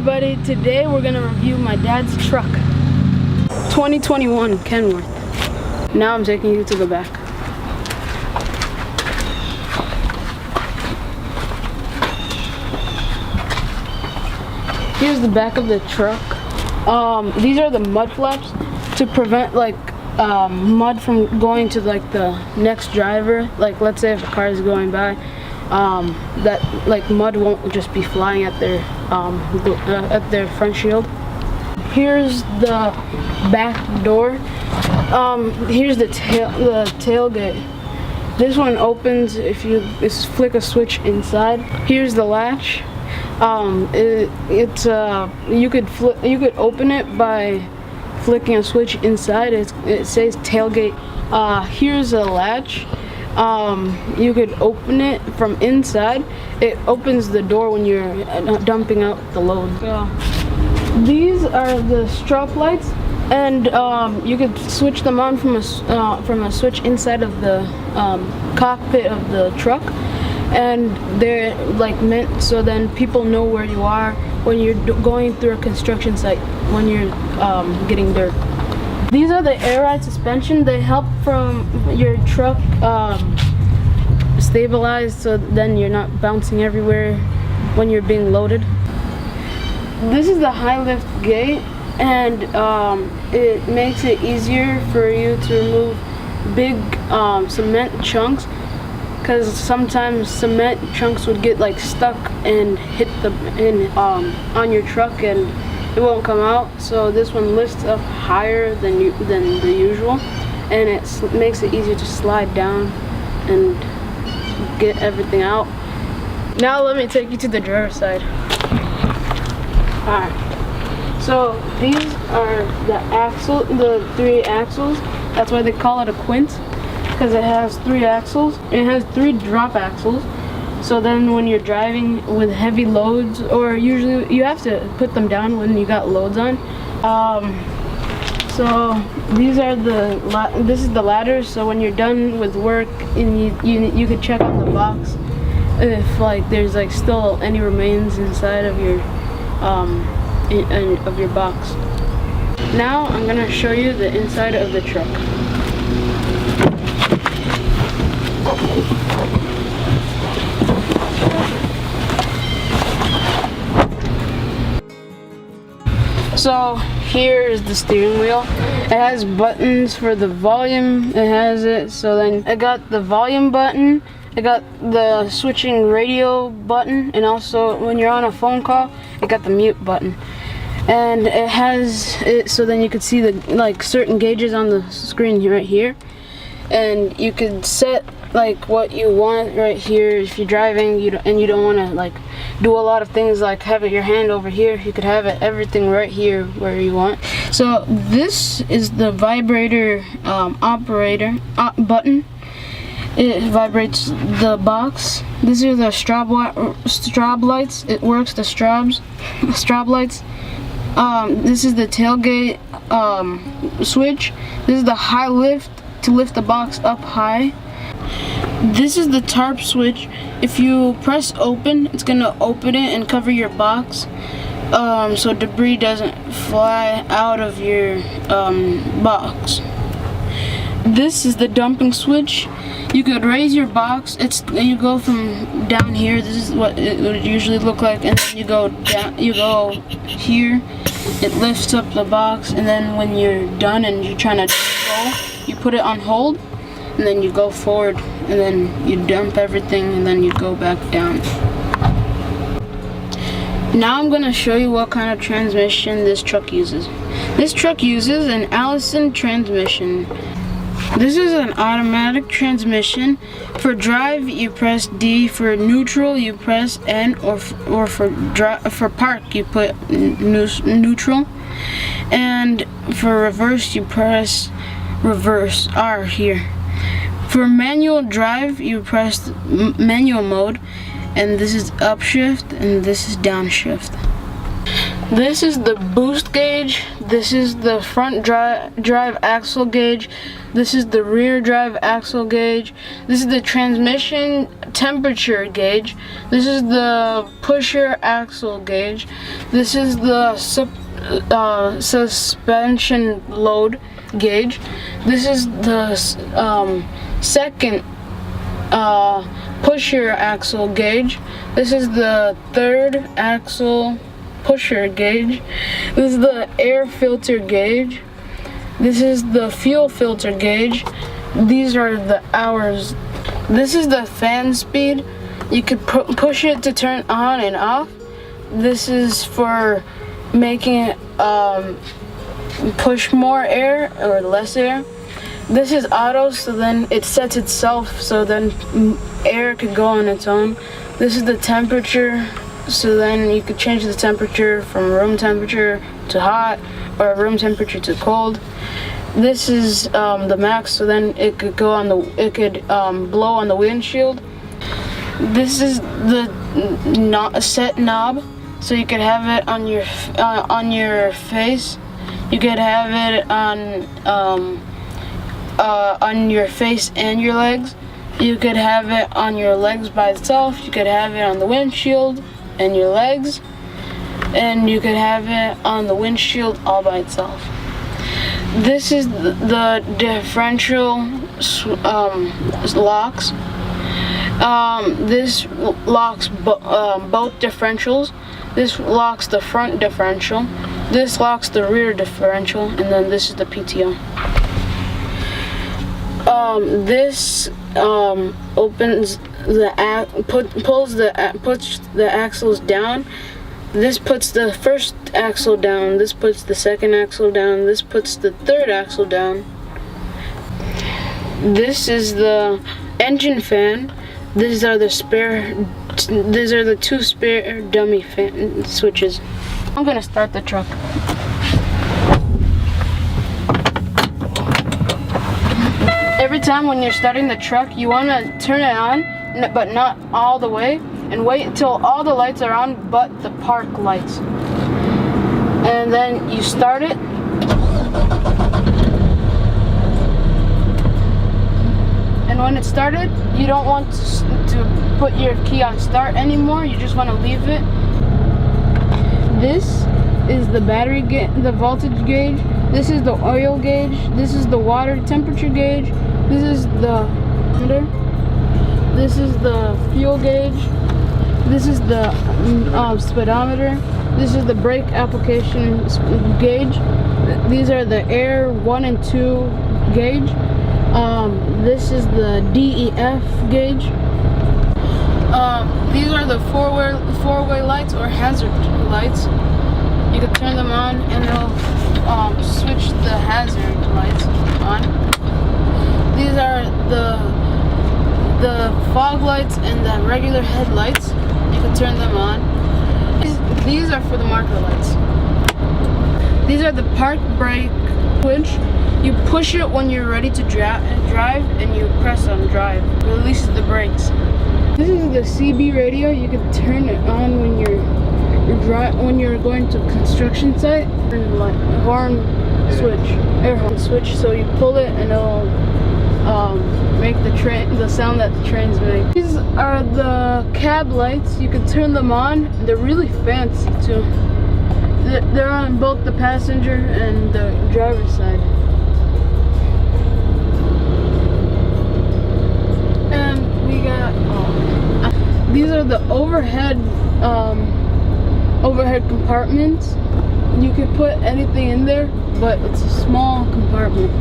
everybody, today we're gonna review my dad's truck. 2021 Kenworth. Now I'm taking you to the back. Here's the back of the truck. These are the mud flaps to prevent mud from going to the next driver. Like, let's say if a car is going by, that mud won't just be flying at their front shield. Here's the back door. Here's the tailgate. This one opens if you flick a switch inside. Here's the latch. You could open it by flicking a switch inside. It says tailgate. Here's a latch. You could open it from inside. It opens the door when you're dumping out the load. These are the strobe lights, and you could switch them on from a switch inside of the cockpit of the truck, and they're meant so then people know where you are when you're going through a construction site, when you're getting dirt. These are the air ride suspension. They help from your truck stabilize, so then you're not bouncing everywhere when you're being loaded. This is the high lift gate, and it makes it easier for you to remove big cement chunks, because sometimes cement chunks would get stuck and hit on your truck and it won't come out. So this one lifts up higher than the usual, and it makes it easier to slide down and get everything out. Now let me take you to the driver's side. Alright, so these are the 3 axles. That's why they call it a Quint, because it has 3 axles. It has 3 drop axles. So then when you're driving with heavy loads, or usually you have to put them down when you got loads on. So these are this is the ladders. So when you're done with work and you could check on the box if there's still any remains inside of your box. Now I'm gonna show you the inside of the truck. So here is the steering wheel. It has buttons for the volume. It has it. So then I got the volume button. I got the switching radio button, and also when you're on a phone call, it got the mute button. And it has it so then you could see the certain gauges on the screen right here, and you could set what you want right here. If you're driving and you don't want to do a lot of things have your hand over here, you could have everything right here where you want. So this is the vibrator operator button. It vibrates the box. These are the strobe lights. It works the strobe lights. This is the tailgate switch. This is the high lift to lift the box up high. This is the tarp switch. If you press open, it's gonna open it and cover your box, so debris doesn't fly out of your box. This is the dumping switch. You could raise your box. You go from down here. This is what it would usually look like, and then you go down. You go here. It lifts up the box, and then when you're done and you're trying to go, you put it on hold, and then you go forward, and then you dump everything, and then you go back down. Now I'm going to show you what kind of transmission this truck uses. This truck uses an Allison transmission. This is an automatic transmission. For drive, you press D. For neutral, you press N, or for park, you put neutral. And for reverse, you press reverse R here. For manual drive, you press manual mode, and this is upshift and this is downshift. This is the boost gauge. This is the front drive axle gauge. This is the rear drive axle gauge. This is the transmission temperature gauge. This is the pusher axle gauge. This is the suspension load gauge. This is the second pusher axle gauge. This is the third axle pusher gauge. This is the air filter gauge. This is the fuel filter gauge. These are the hours. This is the fan speed. You could push it to turn on and off. This is for making it push more air or less air. This is auto, so then it sets itself, so then air could go on its own. This is the temperature, so then you could change the temperature from room temperature to hot or room temperature to cold. This is the max, so then it could go on blow on the windshield. This is the set knob, so you could have it on your face. You could have it on your face and your legs. You could have it on your legs by itself. You could have it on the windshield and your legs, and you could have it on the windshield all by itself. This is the differential locks. This locks both differentials. This locks the front differential. This locks the rear differential, and then this is the PTO. This opens puts the axles down. This puts the first axle down. This puts the second axle down. This puts the third axle down. This is the engine fan. These are the two spare dummy fan switches. I'm gonna start the truck. Every time when you're starting the truck, you want to turn it on, but not all the way, and wait until all the lights are on but the park lights. And then you start it. And when it's started, you don't want to put your key on start anymore, you just want to leave it. This is the battery the voltage gauge. This is the oil gauge. This is the water temperature gauge. This is the This is the fuel gauge. This is the speedometer. This is the brake application gauge. These are the air 1 and 2 gauge. This is the DEF gauge. These are the four-way lights or hazard lights. You can turn them on and it'll switch the hazard lights on. These are the fog lights and the regular headlights. You can turn them on. These are for the marker lights. These are the park brake switch. You push it when you're ready to drive and you press on drive. It releases the brakes. This is the CB radio. You can turn it on when you're going to construction site. Horn switch, air horn switch. So you pull it and it'll make the sound that the trains make. These are the cab lights. You can turn them on. They're really fancy too. They're on both the passenger and the driver's side. And we got these are the overhead compartments. You could put anything in there, but it's a small compartment.